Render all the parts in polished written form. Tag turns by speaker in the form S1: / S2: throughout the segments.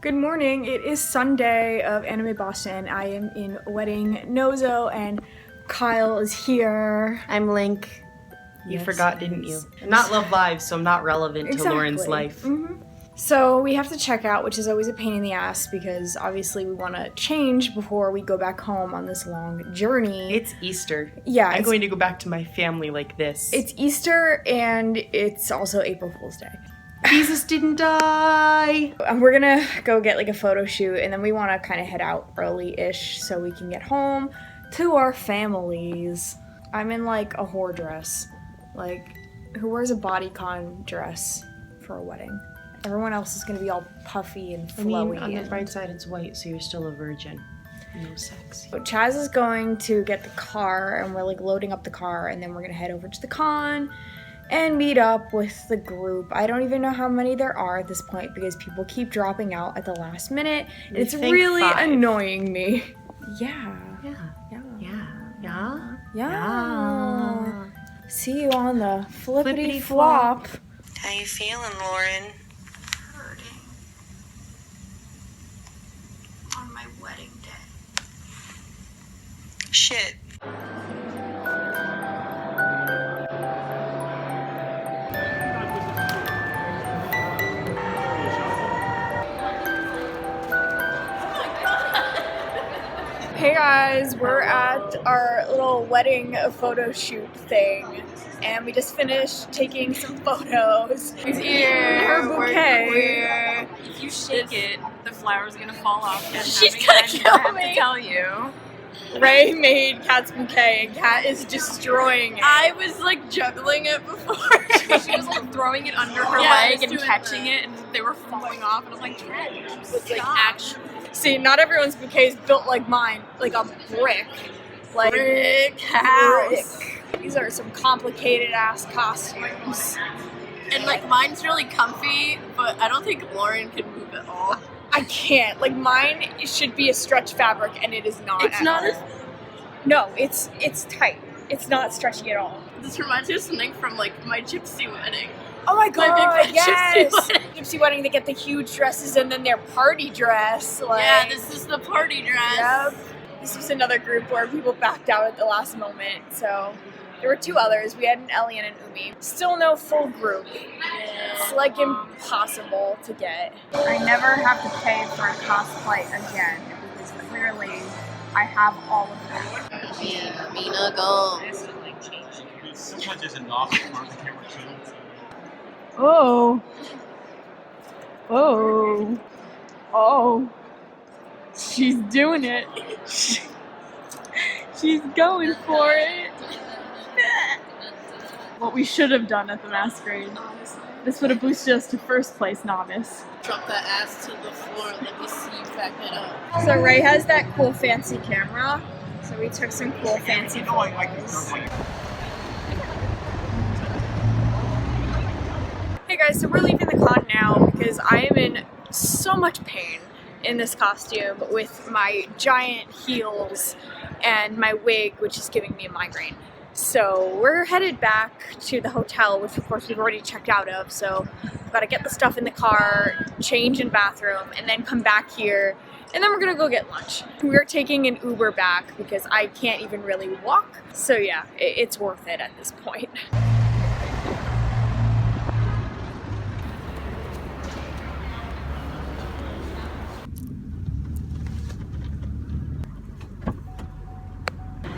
S1: Good morning. It is Sunday of Anime Boston. I am in wedding Nozo and Kyle is here.
S2: I'm Link. You
S1: Yes,
S2: forgot, didn't you? I'm not Love Live, so I'm not relevant to Lauren's life.
S1: So we have to check out, which is always a pain in the ass because obviously we want to change before we go back home on this long journey.
S2: It's Easter.
S1: Yeah.
S2: I'm going to go back to my family like this.
S1: It's Easter and it's also April Fool's Day.
S2: Jesus didn't die!
S1: And we're gonna go get like a photo shoot and then we want to kind of head out early-ish so we can get home to our families. I'm in like a whore dress. Like, who wears a bodycon dress for a wedding? Everyone else is gonna be all puffy and flowy.
S2: On the bright side, it's white, so you're still a virgin. No sex.
S1: So Chaz is going to get the car, and we're like loading up the car, and then we're gonna head over to the con and meet up with the group. I don't even know how many there are at this point because people keep dropping out at the last minute. And it's really
S2: 5.
S1: annoying me. Yeah. Yeah. See you on the flippity flop.
S3: How you feeling, Lauren?
S1: Hurting. On my wedding day.
S3: Shit.
S1: Hey guys, we're at our little wedding photo shoot thing, and we just finished taking some photos.
S4: Here,
S1: Her bouquet.
S4: If you shake it, the flower's gonna fall off.
S1: She's gonna kill me.
S4: To tell you.
S1: Ray made Kat's bouquet, and Kat is destroying it.
S4: I was like juggling it before. She was like throwing it under her leg and catching it, and they were falling off. And I was like, Kat, it's like actually.
S1: See, not everyone's bouquet is built like mine, like a brick. Like
S4: Brick house.
S1: brick. These are some complicated ass costumes.
S4: And like mine's really comfy, but I don't think Lauren can move at all.
S1: I can't. Like mine should be a stretch fabric, and it is not.
S4: It's
S1: at
S4: not
S1: all.
S4: as.
S1: No, it's tight. It's not stretchy at all.
S4: This reminds me of something from like my gypsy wedding.
S1: Oh my god,
S4: My big
S1: yes!
S4: gypsy wedding.
S1: Gypsy wedding, they get the huge dresses and then their party dress. Like,
S4: Yeah, this is the party dress.
S1: Yep. This was another group where people backed out at the last moment. So there were 2 others. We had an Ellie and an Umi. Still no full group. It's like impossible to get. I never have to pay for a cosplay again because clearly I have all of them.
S4: Mina go.
S5: Sometimes there's a knob in front of the camera too.
S1: Oh. Oh. Oh. She's doing it. She's going for it. What we should have done at the Masquerade. This would have boosted us to first place novice.
S4: Drop that ass to the floor and let me see you back it up.
S1: So Ray has that cool fancy camera. So we took some cool fancy photos. Hey guys, so we're leaving the con now because I am in so much pain in this costume with my giant heels and my wig, which is giving me a migraine. So we're headed back to the hotel, which of course we've already checked out of. So we've got to get the stuff in the car, change in bathroom, and then come back here. And then we're gonna go get lunch. We're taking an Uber back because I can't even really walk. So yeah, it's worth it at this point.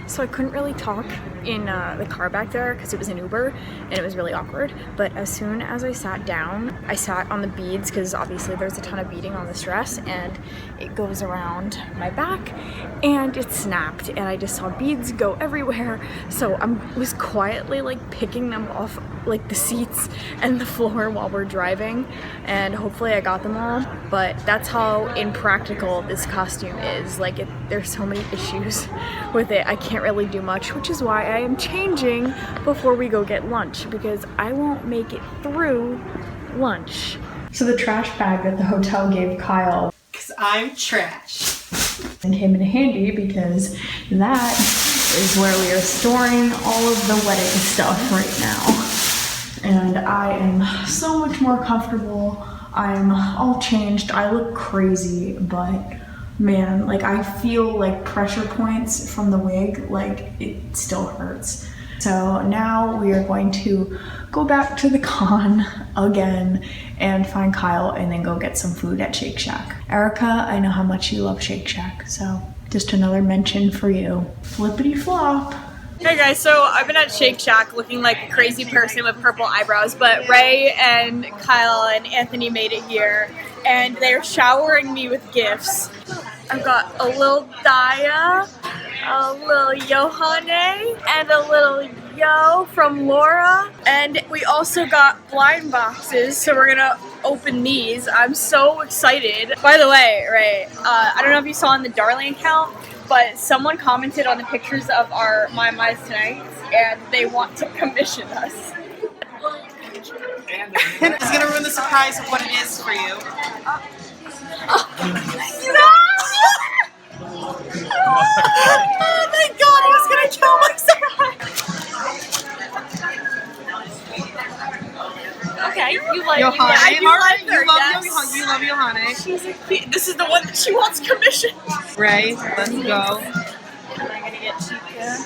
S1: So I couldn't really talk in the car back there because it was an Uber and it was really awkward. But as soon as I sat down, I sat on the beads because obviously there's a ton of beading on this dress and it goes around my back and it snapped and I just saw beads go everywhere. So I was quietly like picking them off like the seats and the floor while we're driving, and hopefully I got them all. But that's how impractical this costume is. Like there's so many issues with it. I can't really do much, which is why I am changing before we go get lunch because I won't make it through lunch. So the trash bag that the hotel gave Kyle,
S2: Because I'm trash.
S1: and came in handy because that is where we are storing all of the wedding stuff right now. And I am so much more comfortable I'm all changed. I look crazy, but man, like I feel like pressure points from the wig, like it still hurts. So now we are going to go back to the con again and find Kyle and then go get some food at Shake Shack. Erica, I know how much you love Shake Shack, so just another mention for you. Flippity flop.
S4: Hey guys, so I've been at Shake Shack looking like a crazy person with purple eyebrows, but Ray and Kyle and Anthony made it here, and they're showering me with gifts. I've got a little Daya, a little Yohane, and a little Yo from Laura, and we also got blind boxes, so we're gonna open these. I'm so excited. By the way, Ray, I don't know if you saw on the Darling account, but someone commented on the pictures of our My Mice Tonight, and they want to commission us.
S2: It's gonna ruin the surprise of what it is for you.
S4: Oh my god, I was gonna kill myself! Okay, you like
S2: Yohane,
S4: I do
S2: alright,
S4: like her, yes.
S2: you love Yohane.
S4: She's a cute. This is the one that she wants commission.
S2: Ray, let's go.
S4: Am I gonna get Chica?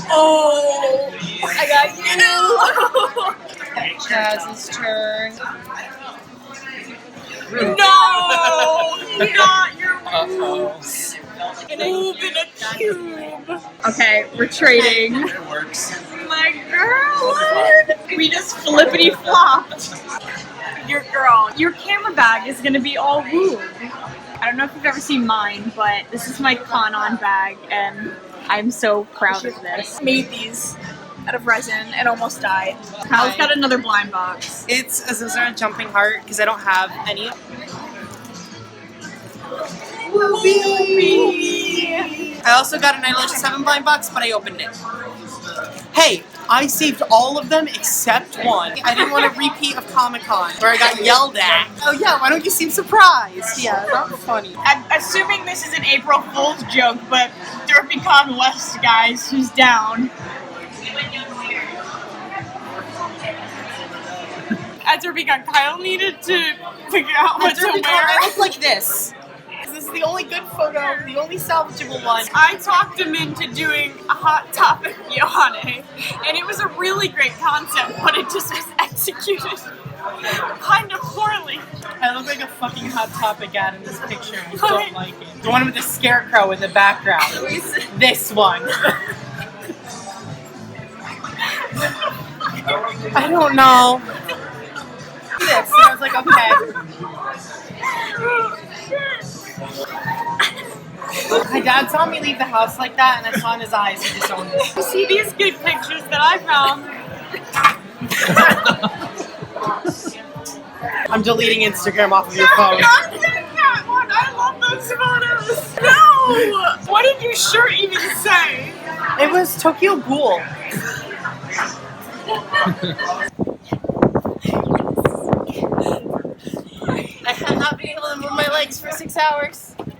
S4: Oh, I got you.
S2: Chaz's turn.
S4: No, not your moves. Move in a cube. Okay, we're trading.
S5: It works.
S4: My girl, we just flippity flopped. Your girl, your camera bag is gonna be all woo. I don't know if you've ever seen mine, but this is my con-on bag, and I'm so proud of this. Made these out of resin and almost died. Kyle's got another blind box.
S2: It's a Zizar Jumping Heart because I don't have any. I also got an Idolish 7 blind box, but I opened it. Hey, I saved all of them except one. I didn't want a repeat of Comic-Con where I got yelled at. Oh yeah, why don't you seem surprised? Yeah, not funny.
S4: I'm assuming this is an April Fool's joke, but DerpyCon West, guys, who's down? At DerpyCon, Kyle needed to figure out what to wear.
S2: I look like this. This is the only good photo, the only salvageable one.
S4: I talked him into doing a Hot Topic Yohane, and it was a really great concept, but it just was executed kind of poorly.
S2: I look like a fucking Hot Topic ad in this picture. I don't like it. The one with the scarecrow in the background. This one. I don't know. This. And I was like, okay. My dad saw me leave the house like that, and I saw in his eyes he disowned me.
S4: See these good pictures that I found?
S2: I'm deleting Instagram off of your phone.
S4: Not that one! I love those photos! No! What did your shirt even say?
S2: It was Tokyo Ghoul. I have not been able to move my legs for 6 hours.
S4: It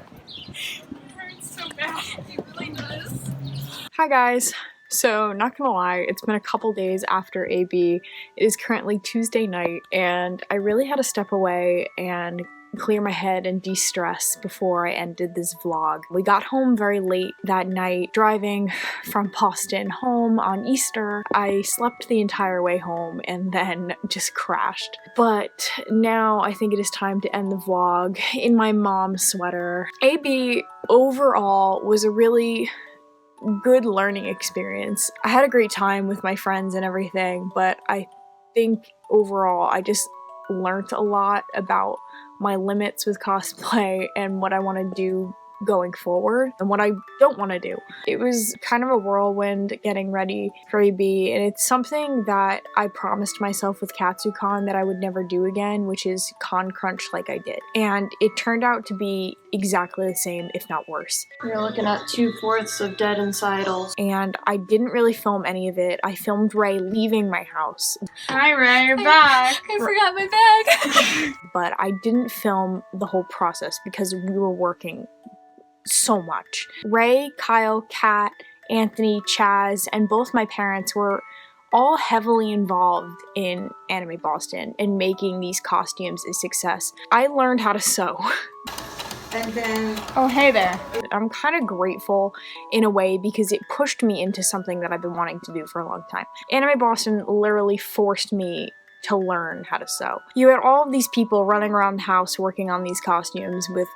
S4: hurts so bad. It really does.
S1: Hi guys. So, not gonna lie, it's been a couple days after AB. It is currently Tuesday night, and I really had to step away and clear my head and de-stress before I ended this vlog. We got home very late that night, driving from Boston home on Easter. I slept the entire way home and then just crashed. But now I think it is time to end the vlog in my mom's sweater. AB overall was a really good learning experience. I had a great time with my friends and everything, but I think overall I just learned a lot about my limits with cosplay and what I want to do going forward and what I don't want to do. It was kind of a whirlwind getting ready for AB, and it's something that I promised myself with KatsuCon that I would never do again, which is con crunch like I did. And it turned out to be exactly the same, if not worse.
S6: You're looking at 2/4 of dead insidals.
S1: And I didn't really film any of it. I filmed Ray leaving my house.
S4: Hi Ray, you're back.
S6: I forgot my bag.
S1: But I didn't film the whole process because we were working so much. Ray, Kyle, Kat, Anthony, Chaz, and both my parents were all heavily involved in Anime Boston and making these costumes a success. I learned how to sew.
S7: And then,
S1: Oh, hey there. I'm kind of grateful in a way because it pushed me into something that I've been wanting to do for a long time. Anime Boston literally forced me to learn how to sew. You had all of these people running around the house working on these costumes, with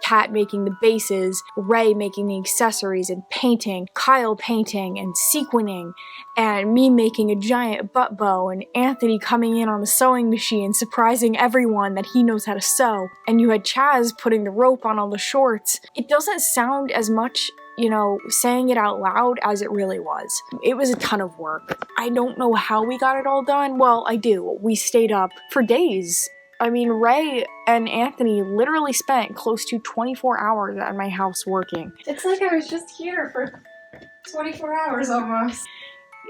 S1: Kat making the bases, Ray making the accessories and painting, Kyle painting and sequining, and me making a giant butt bow, and Anthony coming in on the sewing machine surprising everyone that he knows how to sew. And you had Chaz putting the rope on all the shorts. It doesn't sound as much, you know, saying it out loud as it really was. It was a ton of work. I don't know how we got it all done. Well, I do. We stayed up for days. I mean, Ray and Anthony literally spent close to 24 hours at my house working.
S6: It's like I was just here for 24 hours almost.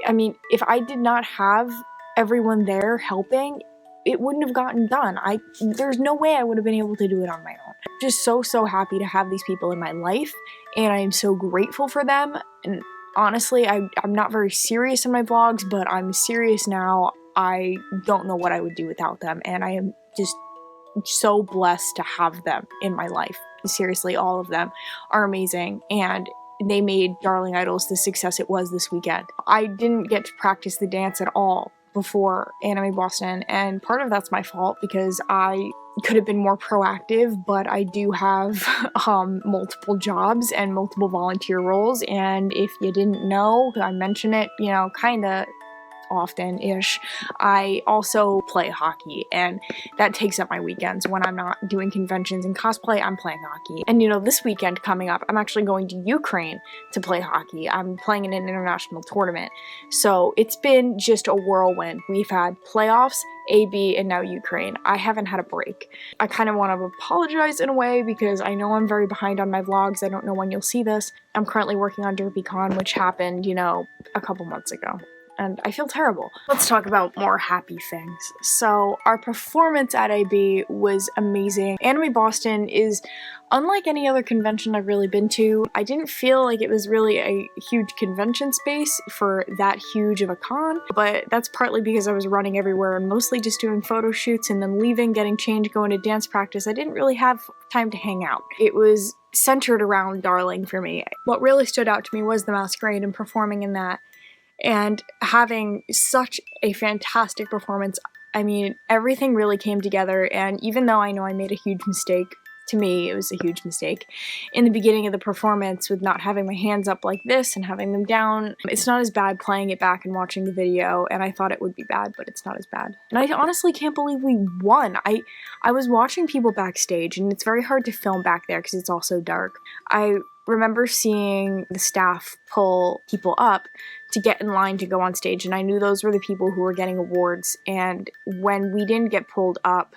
S1: I mean, if I did not have everyone there helping, it wouldn't have gotten done. There's no way I would have been able to do it on my own. Just so happy to have these people in my life, and I am so grateful for them. And honestly, I'm not very serious in my vlogs, but I'm serious now. I don't know what I would do without them, and I am just so blessed to have them in my life. Seriously, all of them are amazing, and they made Darling Idols the success it was this weekend. I didn't get to practice the dance at all before Anime Boston, and part of that's my fault because I could have been more proactive, but I do have multiple jobs and multiple volunteer roles, and if you didn't know, I mention it, you know, kinda often-ish. I also play hockey, and that takes up my weekends. When I'm not doing conventions and cosplay, I'm playing hockey. And you know, this weekend coming up, I'm actually going to Ukraine to play hockey. I'm playing in an international tournament. So it's been just a whirlwind. We've had playoffs, AB, and now Ukraine. I haven't had a break. I kind of want to apologize in a way because I know I'm very behind on my vlogs. I don't know when you'll see this. I'm currently working on DerbyCon, which happened, you know, a couple months ago. And I feel terrible. Let's talk about more happy things. So our performance at AB was amazing. Anime Boston is unlike any other convention I've really been to. I didn't feel like it was really a huge convention space for that huge of a con, but that's partly because I was running everywhere and mostly just doing photo shoots and then leaving, getting changed, going to dance practice. I didn't really have time to hang out. It was centered around Darling for me. What really stood out to me was the Masquerade and performing in that. And having such a fantastic performance. I mean, everything really came together, and even though I know I made a huge mistake, to me it was a huge mistake, in the beginning of the performance with not having my hands up like this and having them down, it's not as bad playing it back and watching the video, and I thought it would be bad, but it's not as bad. And I honestly can't believe we won. I was watching people backstage, and it's very hard to film back there because it's all so dark. I remember seeing the staff pull people up to get in line to go on stage, and I knew those were the people who were getting awards, and when we didn't get pulled up,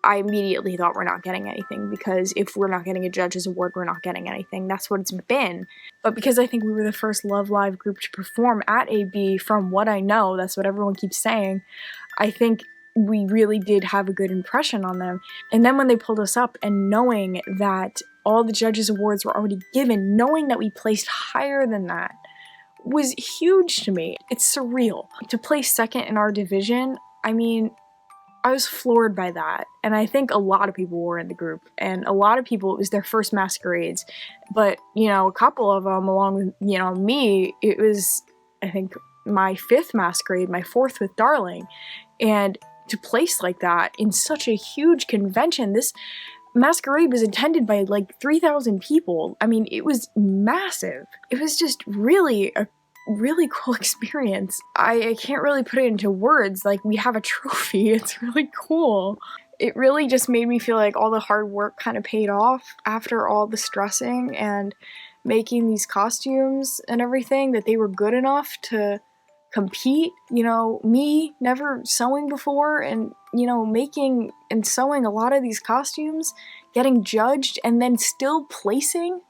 S1: I immediately thought we're not getting anything, because if we're not getting a judge's award, we're not getting anything. That's what it's been. But because I think we were the first Love Live group to perform at AB, from what I know, that's what everyone keeps saying, I think we really did have a good impression on them. And then when they pulled us up, and knowing that all the judges' awards were already given, knowing that we placed higher than that, was huge to me. It's surreal. To place second in our division, I mean, I was floored by that. And I think a lot of people were in the group, and a lot of people, it was their first Masquerades. But, you know, a couple of them, along with, you know, me, it was, I think, my 5th Masquerade, my 4th with Darling. And to place like that in such a huge convention, this Masquerade was attended by like 3,000 people. I mean, it was massive. It was just really a really cool experience. I can't really put it into words. Like, we have a trophy. It's really cool. It really just made me feel like all the hard work kind of paid off after all the stressing and making these costumes and everything, that they were good enough to compete. You know, me never sewing before, and, you know, making and sewing a lot of these costumes, getting judged, and then still placing.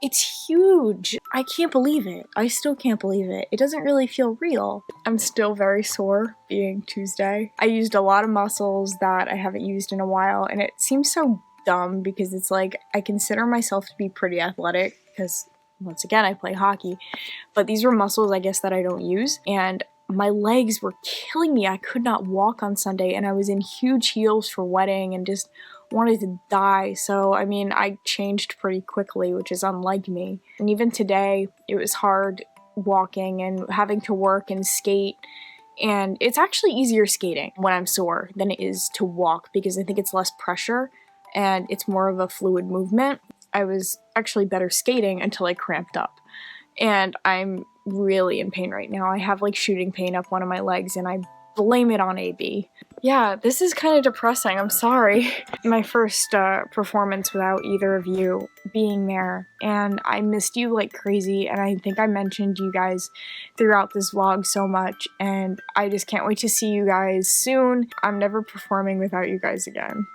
S1: It's huge. I can't believe it. I still can't believe it. It doesn't really feel real. I'm still very sore, being Tuesday. I used a lot of muscles that I haven't used in a while, and it seems so dumb because it's like, I consider myself to be pretty athletic because once again, I play hockey. But these were muscles, I guess, that I don't use. And my legs were killing me. I could not walk on Sunday, and I was in huge heels for wedding and just wanted to die. So, I mean, I changed pretty quickly, which is unlike me. And even today, it was hard walking and having to work and skate. And it's actually easier skating when I'm sore than it is to walk because I think it's less pressure and it's more of a fluid movement. I was actually better skating until I cramped up. And I'm really in pain right now. I have like shooting pain up one of my legs and I blame it on AB. Yeah, this is kind of depressing. I'm sorry. My first performance without either of you being there, and I missed you like crazy, and I think I mentioned you guys throughout this vlog so much, and I just can't wait to see you guys soon. I'm never performing without you guys again.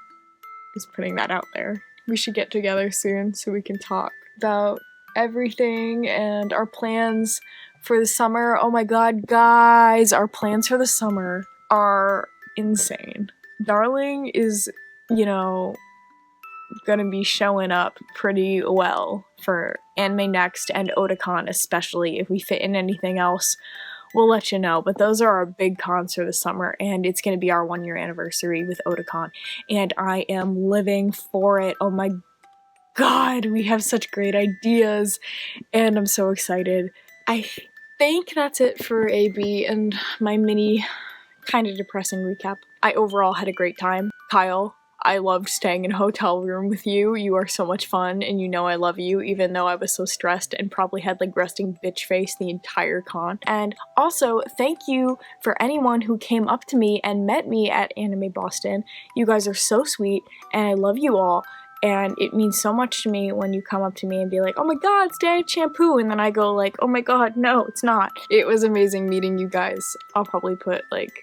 S1: Just putting that out there. We should get together soon so we can talk about everything and our plans for the summer. Oh my god, guys, our plans for the summer are insane. Darling is, you know, gonna be showing up pretty well for Anime Next and Otakon, especially. If we fit in anything else, we'll let you know. But those are our big cons for the summer, and it's gonna be our 1-year anniversary with Otakon, and I am living for it. Oh my god, we have such great ideas, and I'm so excited. I think that's it for AB and my mini, kind of depressing recap. I overall had a great time. Kyle, I loved staying in a hotel room with you. You are so much fun, and you know I love you, even though I was so stressed and probably had like resting bitch face the entire con. And also, thank you for anyone who came up to me and met me at Anime Boston. You guys are so sweet, and I love you all. And it means so much to me when you come up to me and be like, oh my god, it's Daddy's shampoo, and then I go like, oh my god, no, it's not. It was amazing meeting you guys. I'll probably put like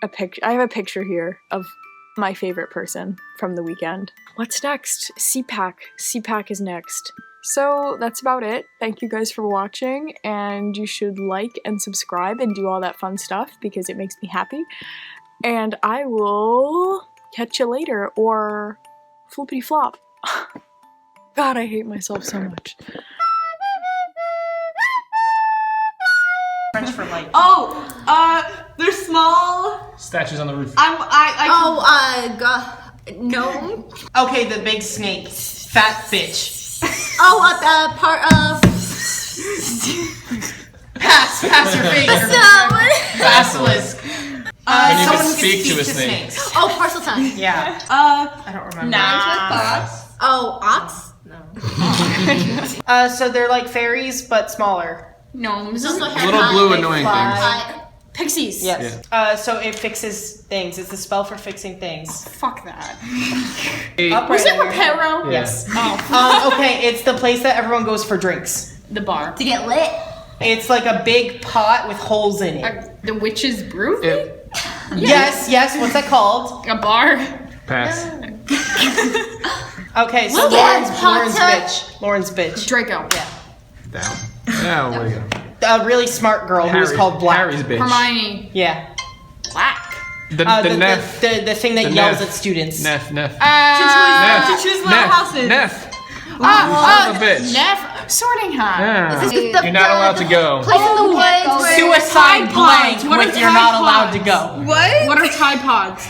S1: a picture. I have a picture here of my favorite person from the weekend. What's next? CPAC. CPAC is next. So that's about it. Thank you guys for watching, and you should like and subscribe and do all that fun stuff because it makes me happy. And I will catch you later, or flippity flop. God, I hate myself so much.
S2: French for light.
S4: They're small.
S5: Statues on the roof.
S7: Gnome.
S2: Okay, the big snake. Fat bitch.
S7: Part of.
S2: Pass your face. Basilisk.
S5: When you
S2: Someone
S5: can
S2: who
S5: speak to a snake.
S2: snakes.
S7: Oh, parcel tongue.
S2: Yeah. I don't remember.
S7: Oh, ox.
S2: So they're like fairies, but smaller.
S7: Gnomes.
S5: Little blue annoying things.
S7: Pixies.
S2: Yes.
S5: Yeah.
S2: So it fixes things. It's a spell for fixing things.
S7: Fuck that.
S2: Up
S7: Was
S2: right
S7: it
S2: on your head.
S7: Reparo?
S2: Yes.
S7: Oh.
S2: Okay, it's the place that everyone goes for drinks.
S7: The bar. To get lit.
S2: It's like a big pot with holes in it.
S7: The witch's brew?
S2: Yes. What's that called?
S7: A bar.
S5: Pass.
S2: Okay, so
S7: Look at
S2: Lauren's
S7: Potter.
S2: bitch. Lauren's bitch.
S7: Draco.
S2: Yeah.
S5: Down. Yeah, where you go?
S2: A really smart girl who was called Black.
S5: Harry's bitch.
S7: Hermione.
S2: Yeah.
S7: Black.
S5: The Neff.
S2: The thing that
S5: The
S2: yells
S5: Neff.
S2: at students.
S5: Neff.
S4: To choose little houses.
S5: Neff. Son of a bitch.
S7: Neff. Sorting hat.
S5: Yeah.
S7: Is this the
S5: You're not allowed to go.
S7: Place in the woods.
S2: Suicide blank
S4: What
S2: with
S4: are
S2: you're
S4: Tide
S2: not allowed to
S4: Pods?
S2: go.
S4: What?
S7: What are Tide Pods?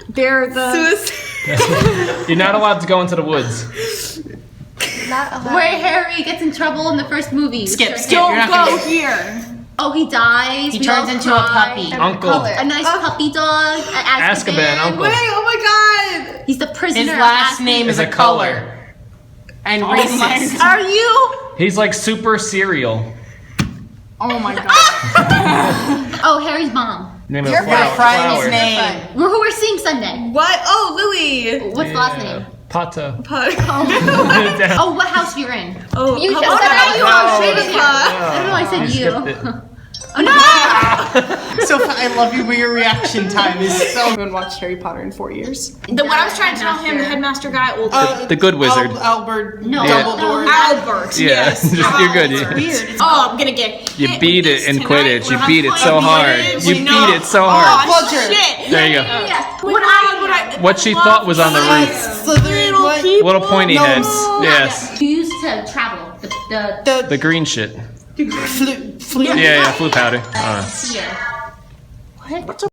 S4: They're the
S5: You're not allowed to go into the woods.
S8: Where Harry gets in trouble in the first movie.
S2: Skip. You're
S4: don't
S2: not
S4: go
S2: gonna-
S4: here.
S8: Oh, he dies.
S2: He
S8: we
S2: turns
S8: all
S2: into a
S8: cry.
S2: puppy.
S5: Uncle.
S8: A nice puppy dog.
S5: Azkaban, uncle.
S4: Wait, oh my god.
S8: He's the prisoner.
S2: His
S8: of
S2: last
S8: Azkaban.
S2: name is a color. And racist.
S4: Are you?
S5: He's like super cereal.
S7: Oh my god.
S8: Oh, Harry's mom.
S5: Name of
S2: Your
S5: flower.
S2: friend's name.
S8: Who we're seeing Sunday.
S4: What? Oh, Louis.
S8: What's the last name?
S5: Pata.
S8: Oh, what house you're in?
S4: Oh,
S8: You
S4: how
S8: just
S4: about
S8: said
S4: that?
S8: you
S4: Oh,
S8: I don't know. I said you.
S5: skipped it.
S2: So I love you, but your reaction time is so.
S4: I haven't watched Harry Potter in 4 years.
S7: The one I was trying to tell him, the headmaster guy.
S5: The good wizard.
S2: Albert
S8: No.
S2: Dumbledore.
S4: Albert.
S5: Yeah,
S4: Yes.
S5: you're good.
S2: It's weird.
S4: Oh, I'm gonna get.
S5: You
S4: hit
S5: beat
S4: with
S5: it
S4: this
S5: in
S4: tonight
S5: Quidditch. You
S4: when I'm
S5: beat it
S4: playing
S5: so hard.
S4: Quidditch.
S5: You beat it so hard.
S4: Oh,
S2: Bludger.
S4: shit.
S5: There you go. What she thought was on the roof.
S2: Slytherin. What?
S5: Little pointy heads. Yes.
S8: You used to travel. The
S9: The green shit.
S2: Flu.
S9: Yeah, flu powder.
S8: Here. What?